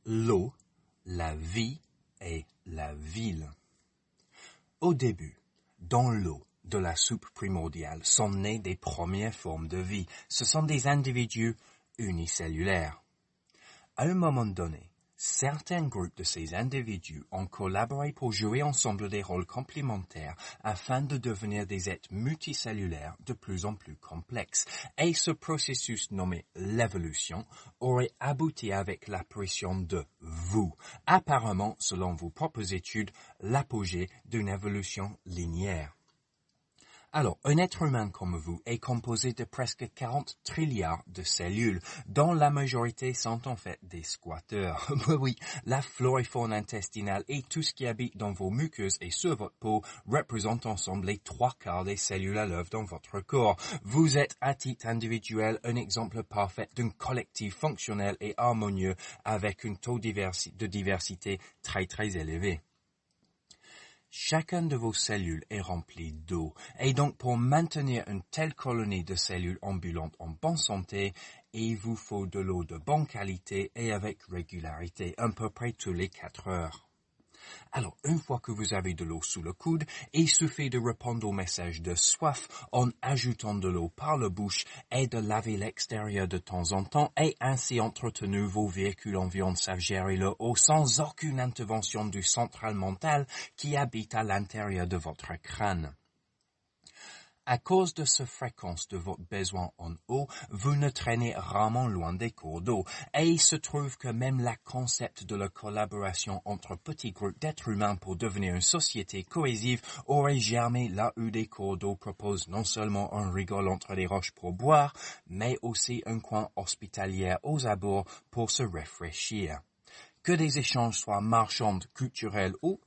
l'eau, la vie et la ville. Au début, dans l'eau de la soupe primordiale sont nées des premières formes de vie. Ce sont des individus unicellulaires. À un moment donné, certains groupes de ces individus ont collaboré pour jouer ensemble des rôles complémentaires afin de devenir des êtres multicellulaires de plus en plus complexes. Et ce processus nommé l'évolution aurait abouti avec l'apparition de vous. Apparemment, selon vos propres études, l'apogée d'une évolution linéaire. Alors, un être humain comme vous est composé de presque 40 trilliards de cellules, dont la majorité sont en fait des squatteurs. Oui, la flore et faune intestinale et tout ce qui habite dans vos muqueuses et sur votre peau représentent ensemble les 3/4 des cellules à l'œuvre dans votre corps. Vous êtes à titre individuel un exemple parfait d'un collectif fonctionnel et harmonieux avec un taux de diversité très très élevé. Chacun de vos cellules est rempli d'eau, et donc pour maintenir une telle colonie de cellules ambulantes en bonne santé, il vous faut de l'eau de bonne qualité et avec régularité, à peu près tous les 4 heures. Alors, une fois que vous avez de l'eau sous le coude, il suffit de répondre au message de soif en ajoutant de l'eau par la bouche et de laver l'extérieur de temps en temps et ainsi entretenu vos véhicules en viande savent gérer le eau sans aucune intervention du central mental qui habite à l'intérieur de votre crâne. À cause de cette fréquence de votre besoin en eau, vous ne traînez rarement loin des cours d'eau. Et il se trouve que même le concept de la collaboration entre petits groupes d'êtres humains pour devenir une société cohésive aurait germé là où des cours d'eau proposent non seulement un rigole entre les roches pour boire, mais aussi un coin hospitalier aux abords pour se rafraîchir. Que des échanges soient marchands, culturels ou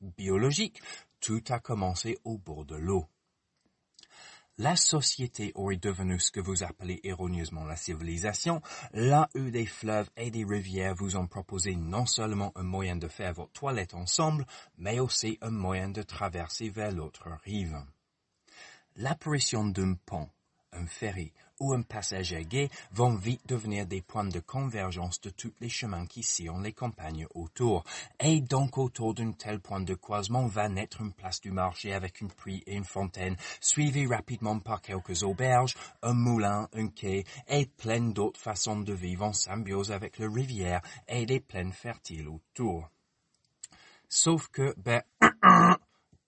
biologiques, tout a commencé au bord de l'eau. La société aurait devenu ce que vous appelez erronément la civilisation, là où des fleuves et des rivières vous ont proposé non seulement un moyen de faire votre toilette ensemble, mais aussi un moyen de traverser vers l'autre rive. L'apparition d'un pont, un ferry ou un passage à gué vont vite devenir des points de convergence de tous les chemins qui sillonnent les campagnes autour. Et donc autour d'un tel point de croisement va naître une place du marché avec une puits et une fontaine, suivie rapidement par quelques auberges, un moulin, un quai et plein d'autres façons de vivre en symbiose avec la rivière et des plaines fertiles autour. Sauf que,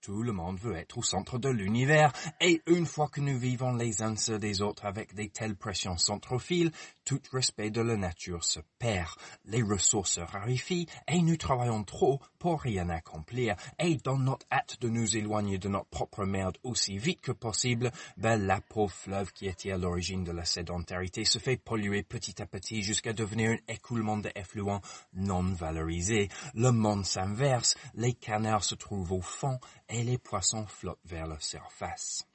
tout le monde veut être au centre de l'univers, et une fois que nous vivons les uns sur des autres avec des telles pressions centrophiles, tout respect de la nature se perd, les ressources se raréfient, et nous travaillons trop pour rien accomplir, et dans notre hâte de nous éloigner de notre propre merde aussi vite que possible, la pauvre fleuve qui était à l'origine de la sédentarité se fait polluer petit à petit jusqu'à devenir un écoulement d'effluents non valorisé. Le monde s'inverse, les canards se trouvent au fond, et les poissons flottent vers la surface.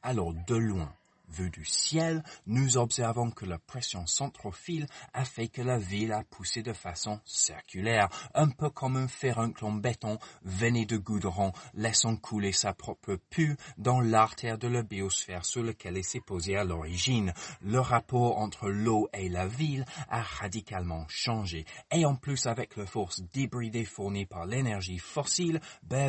Alors, de loin, vu du ciel, nous observons que la pression centrophile a fait que la ville a poussé de façon circulaire, un peu comme un féruncle en béton veiné de goudron, laissant couler sa propre pue dans l'artère de la biosphère sur laquelle elle s'est posée à l'origine. Le rapport entre l'eau et la ville a radicalement changé, et en plus avec la force débridée fournie par l'énergie fossile,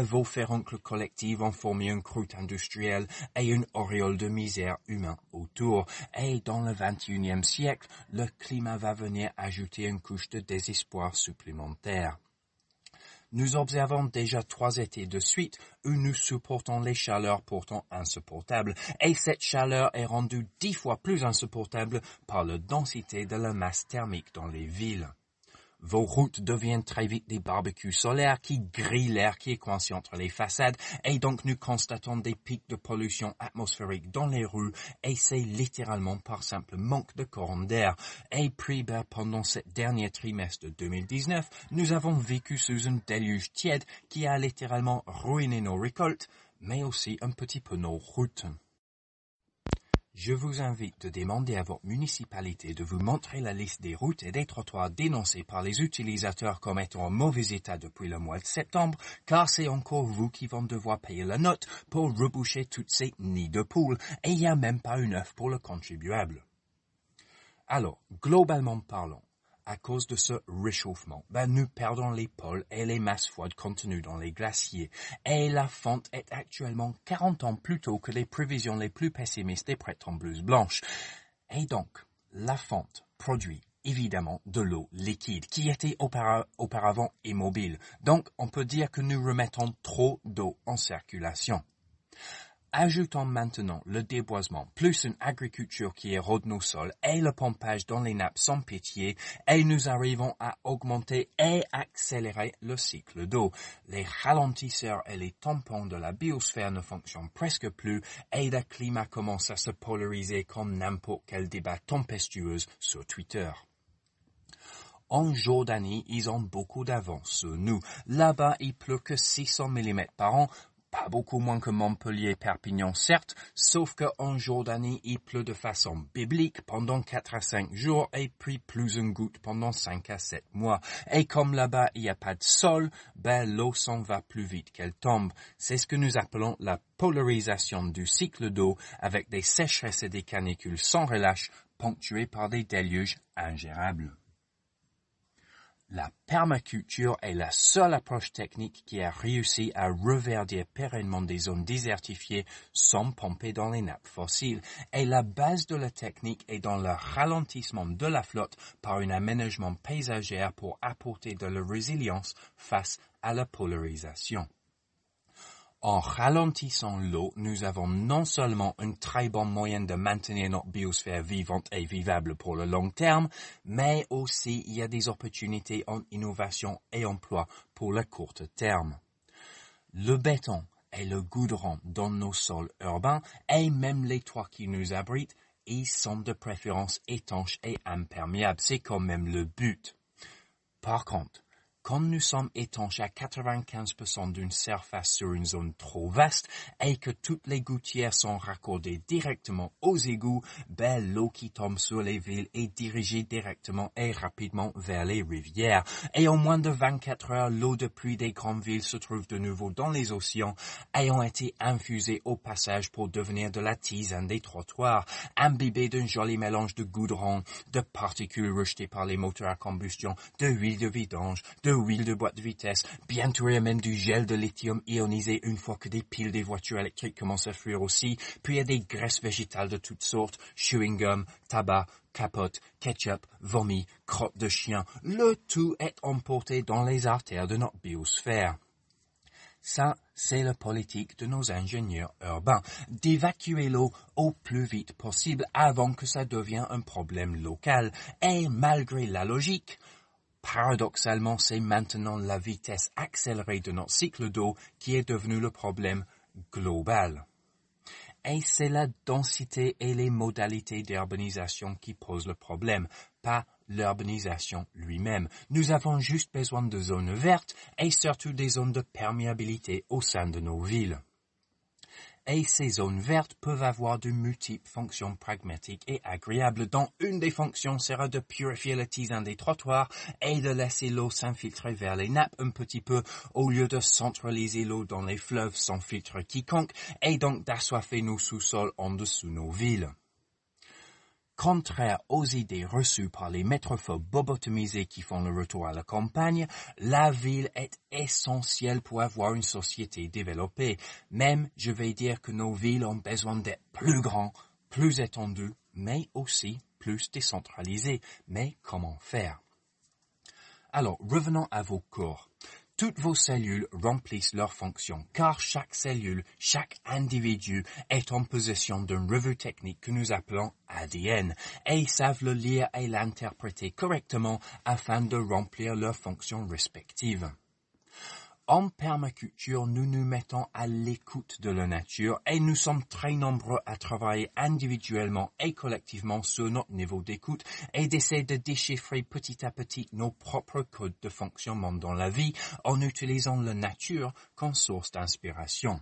vos féruncles collectifs ont formé une croûte industrielle et une auréole de misère humaine autour, et dans le XXIe siècle, le climat va venir ajouter une couche de désespoir supplémentaire. Nous observons déjà 3 étés de suite où nous supportons les chaleurs pourtant insupportables, et cette chaleur est rendue 10 fois plus insupportable par la densité de la masse thermique dans les villes. Vos routes deviennent très vite des barbecues solaires qui grillent l'air qui est coincé entre les façades, et donc nous constatons des pics de pollution atmosphérique dans les rues, et c'est littéralement par simple manque de courant d'air. Et puis, pendant ce dernier trimestre de 2019, nous avons vécu sous un déluge tiède qui a littéralement ruiné nos récoltes, mais aussi un petit peu nos routes. Je vous invite de demander à votre municipalité de vous montrer la liste des routes et des trottoirs dénoncés par les utilisateurs comme étant en mauvais état depuis le mois de septembre, car c'est encore vous qui vont devoir payer la note pour reboucher toutes ces nids de poules, et il n'y a même pas une œuf pour le contribuable. Alors, globalement parlant, à cause de ce réchauffement, nous perdons les pôles et les masses froides contenues dans les glaciers. Et la fonte est actuellement 40 ans plus tôt que les prévisions les plus pessimistes des prétembreuses blanches. Et donc, la fonte produit évidemment de l'eau liquide qui était auparavant immobile. Donc, on peut dire que nous remettons trop d'eau en circulation. Ajoutons maintenant le déboisement, plus une agriculture qui érode nos sols et le pompage dans les nappes sans pitié, et nous arrivons à augmenter et accélérer le cycle d'eau. Les ralentisseurs et les tampons de la biosphère ne fonctionnent presque plus et le climat commence à se polariser comme n'importe quel débat tempestueux sur Twitter. En Jordanie, ils ont beaucoup d'avance sur nous. Là-bas, il pleut que 600 mm par an, pas beaucoup moins que Montpellier-Perpignan, certes, sauf qu'en Jordanie, il pleut de façon biblique pendant 4 à 5 jours et puis plus une goutte pendant 5 à 7 mois. Et comme là-bas, il n'y a pas de sol, l'eau s'en va plus vite qu'elle tombe. C'est ce que nous appelons la polarisation du cycle d'eau avec des sécheresses et des canicules sans relâche ponctuées par des déluges ingérables. La permaculture est la seule approche technique qui a réussi à reverdir pérennement des zones désertifiées sans pomper dans les nappes fossiles. Et la base de la technique est dans le ralentissement de la flotte par un aménagement paysager pour apporter de la résilience face à la polarisation. En ralentissant l'eau, nous avons non seulement un très bon moyen de maintenir notre biosphère vivante et vivable pour le long terme, mais aussi il y a des opportunités en innovation et emploi pour le court terme. Le béton et le goudron dans nos sols urbains et même les toits qui nous abritent, ils sont de préférence étanches et imperméables. C'est quand même le but. Par contre, quand nous sommes étanches à 95% d'une surface sur une zone trop vaste et que toutes les gouttières sont raccordées directement aux égouts, l'eau qui tombe sur les villes est dirigée directement et rapidement vers les rivières. Et en moins de 24 heures, l'eau de pluie des grandes villes se trouve de nouveau dans les océans, ayant été infusée au passage pour devenir de la tisane des trottoirs, imbibée d'un joli mélange de goudron, de particules rejetées par les moteurs à combustion, de huile de vidange, de huile de boîte de vitesse, bientôt il y a même du gel de lithium ionisé une fois que des piles des voitures électriques commencent à fuir aussi, puis il y a des graisses végétales de toutes sortes, chewing-gum, tabac, capote, ketchup, vomi, crotte de chien, le tout est emporté dans les artères de notre biosphère. Ça, c'est la politique de nos ingénieurs urbains, d'évacuer l'eau au plus vite possible avant que ça devienne un problème local, et malgré la logique, paradoxalement, c'est maintenant la vitesse accélérée de notre cycle d'eau qui est devenue le problème global. Et c'est la densité et les modalités d'urbanisation qui posent le problème, pas l'urbanisation lui-même. Nous avons juste besoin de zones vertes et surtout des zones de perméabilité au sein de nos villes. Et ces zones vertes peuvent avoir de multiples fonctions pragmatiques et agréables, dont une des fonctions sera de purifier la tisane des trottoirs et de laisser l'eau s'infiltrer vers les nappes un petit peu, au lieu de centraliser l'eau dans les fleuves sans filtre quiconque, et donc d'assoiffer nos sous-sols en dessous nos villes. Contraire aux idées reçues par les métrophobes bobotomisés qui font le retour à la campagne, la ville est essentielle pour avoir une société développée. Même, je vais dire que nos villes ont besoin d'être plus grands, plus étendues, mais aussi plus décentralisées. Mais comment faire? Alors, revenons à vos corps. Toutes vos cellules remplissent leurs fonctions, car chaque cellule, chaque individu est en possession d'une revue technique que nous appelons ADN, et ils savent le lire et l'interpréter correctement afin de remplir leurs fonctions respectives. En permaculture, nous nous mettons à l'écoute de la nature et nous sommes très nombreux à travailler individuellement et collectivement sur notre niveau d'écoute et d'essayer de déchiffrer petit à petit nos propres codes de fonctionnement dans la vie en utilisant la nature comme source d'inspiration.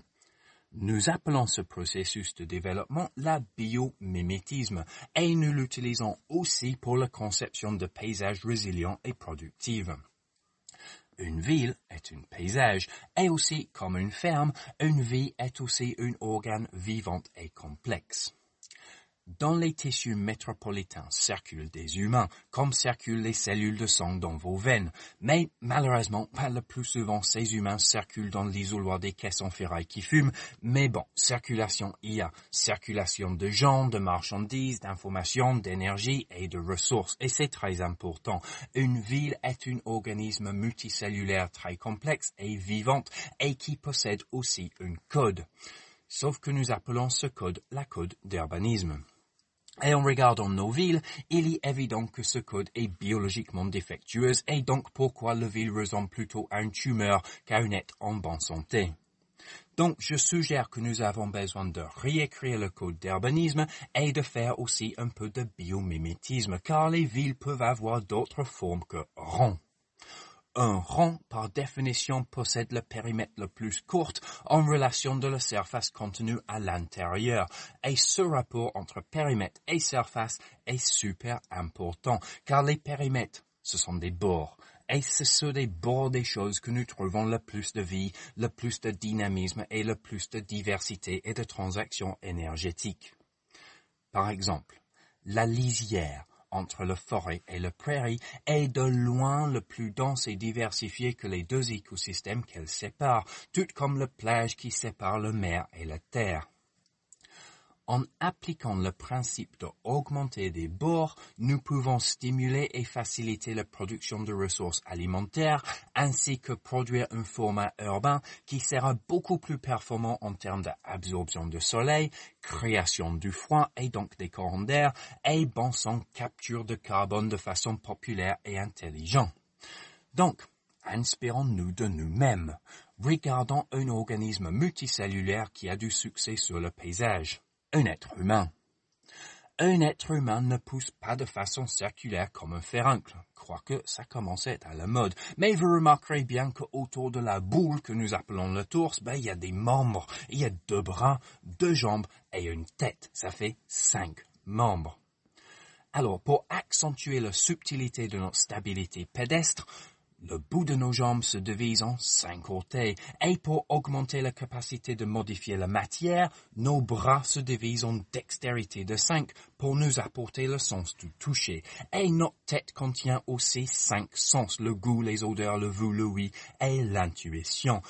Nous appelons ce processus de développement la biomimétisme et nous l'utilisons aussi pour la conception de paysages résilients et productifs. Une ville est un paysage, et aussi, comme une ferme, une vie est aussi un organe vivant et complexe. Dans les tissus métropolitains circulent des humains, comme circulent les cellules de sang dans vos veines. Mais malheureusement, le plus souvent, ces humains circulent dans l'isoloir des caisses en ferraille qui fument. Mais bon, circulation il y a. Circulation de gens, de marchandises, d'informations, d'énergie et de ressources. Et c'est très important. Une ville est un organisme multicellulaire très complexe et vivante et qui possède aussi un code. Sauf que nous appelons ce code la code d'urbanisme. Et en regardant nos villes, il est évident que ce code est biologiquement défectueux et donc pourquoi la ville ressemble plutôt à une tumeur qu'à un être en bonne santé. Donc, je suggère que nous avons besoin de réécrire le code d'urbanisme et de faire aussi un peu de biomimétisme, car les villes peuvent avoir d'autres formes que ronds. Un rond, par définition, possède le périmètre le plus court en relation de la surface contenue à l'intérieur. Et ce rapport entre périmètre et surface est super important, car les périmètres, ce sont des bords. Et c'est sur les bords des choses que nous trouvons le plus de vie, le plus de dynamisme et le plus de diversité et de transactions énergétiques. Par exemple, la lisière entre la forêt et la prairie est de loin le plus dense et diversifié que les deux écosystèmes qu'elle sépare, tout comme la plage qui sépare la mer et la terre. En appliquant le principe d'augmenter des bords, nous pouvons stimuler et faciliter la production de ressources alimentaires ainsi que produire un format urbain qui sera beaucoup plus performant en termes d'absorption de soleil, création du froid et donc des courants d'air et bon sang capture de carbone de façon populaire et intelligente. Donc, inspirons-nous de nous-mêmes. Regardons un organisme multicellulaire qui a du succès sur le paysage. Un être humain. Un être humain ne pousse pas de façon circulaire comme un furoncle, quoique ça commence à être à la mode. Mais vous remarquerez bien qu'autour de la boule que nous appelons le torse, il y a des membres. Il y a 2 bras, 2 jambes et une tête. Ça fait 5 membres. Alors, pour accentuer la subtilité de notre stabilité pédestre, le bout de nos jambes se divise en 5 côtés, et pour augmenter la capacité de modifier la matière, nos bras se divisent en dextérité de 5 pour nous apporter le sens du toucher. Et notre tête contient aussi 5 sens, le goût, les odeurs, le vu, le oui et l'intuition.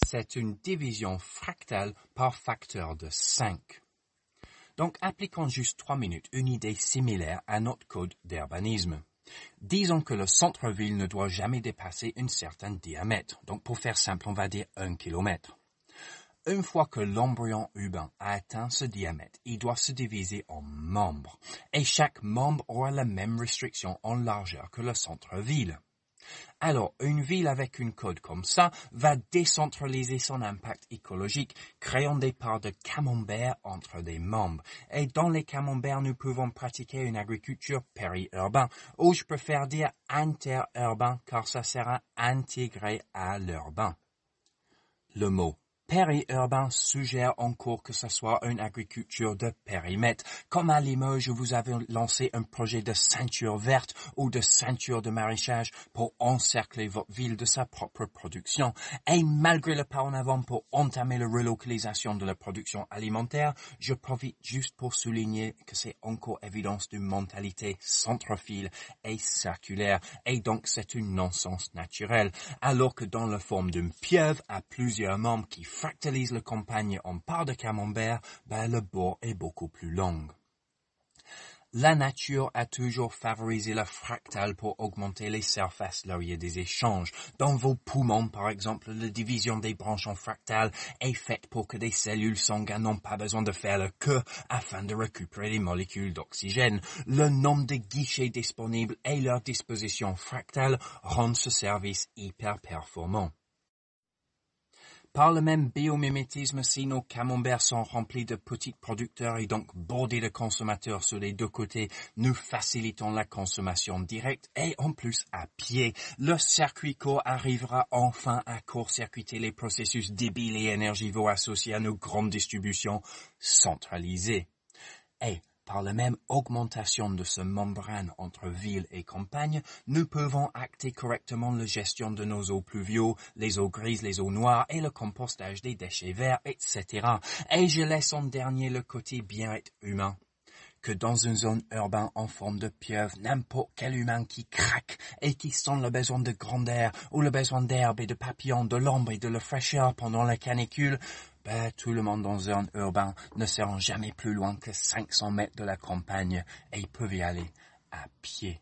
C'est une division fractale par facteur de 5. Donc, appliquons juste 3 minutes une idée similaire à notre code d'urbanisme. Disons que le centre-ville ne doit jamais dépasser un certain diamètre. Donc, pour faire simple, on va dire 1 kilomètre. Une fois que l'embryon urbain a atteint ce diamètre, il doit se diviser en membres. Et chaque membre aura la même restriction en largeur que le centre-ville. Alors, une ville avec une code comme ça va décentraliser son impact écologique, créant des parts de camembert entre des membres. Et dans les camemberts, nous pouvons pratiquer une agriculture périurbaine, ou je préfère dire interurbain, car ça sera intégré à l'urbain. Le mot périurbain suggère encore que ce soit une agriculture de périmètre. Comme à Limoges, vous avez lancé un projet de ceinture verte ou de ceinture de maraîchage pour encercler votre ville de sa propre production. Et malgré le pas en avant pour entamer la relocalisation de la production alimentaire, je profite juste pour souligner que c'est encore évidence d'une mentalité centrophile et circulaire. Et donc, c'est une non-sens naturelle. Alors que dans la forme d'une pieuvre à plusieurs membres qui fractalise la campagne en parts de camembert, le bord est beaucoup plus long. La nature a toujours favorisé le fractal pour augmenter les surfaces là où il y a des échanges. Dans vos poumons, par exemple, la division des branches en fractal est faite pour que des cellules sanguines n'ont pas besoin de faire le queue afin de récupérer les molécules d'oxygène. Le nombre de guichets disponibles et leur disposition fractale rendent ce service hyper performant. Par le même biomimétisme, si nos camemberts sont remplis de petits producteurs et donc bordés de consommateurs sur les 2 côtés, nous facilitons la consommation directe et en plus à pied. Le circuit court arrivera enfin à court-circuiter les processus débiles et énergivores associés à nos grandes distributions centralisées. Et par la même augmentation de ce membrane entre ville et campagne, nous pouvons acter correctement la gestion de nos eaux pluviaux, les eaux grises, les eaux noires et le compostage des déchets verts, etc. Et je laisse en dernier le côté bien-être humain. que dans une zone urbaine en forme de pieuvre, n'importe quel humain qui craque et qui sent le besoin de grand air ou le besoin d'herbe et de papillons, de l'ombre et de la fraîcheur pendant la canicule, tout le monde dans une zone urbaine ne se rend jamais plus loin que 500 mètres de la campagne et ils peuvent y aller à pied.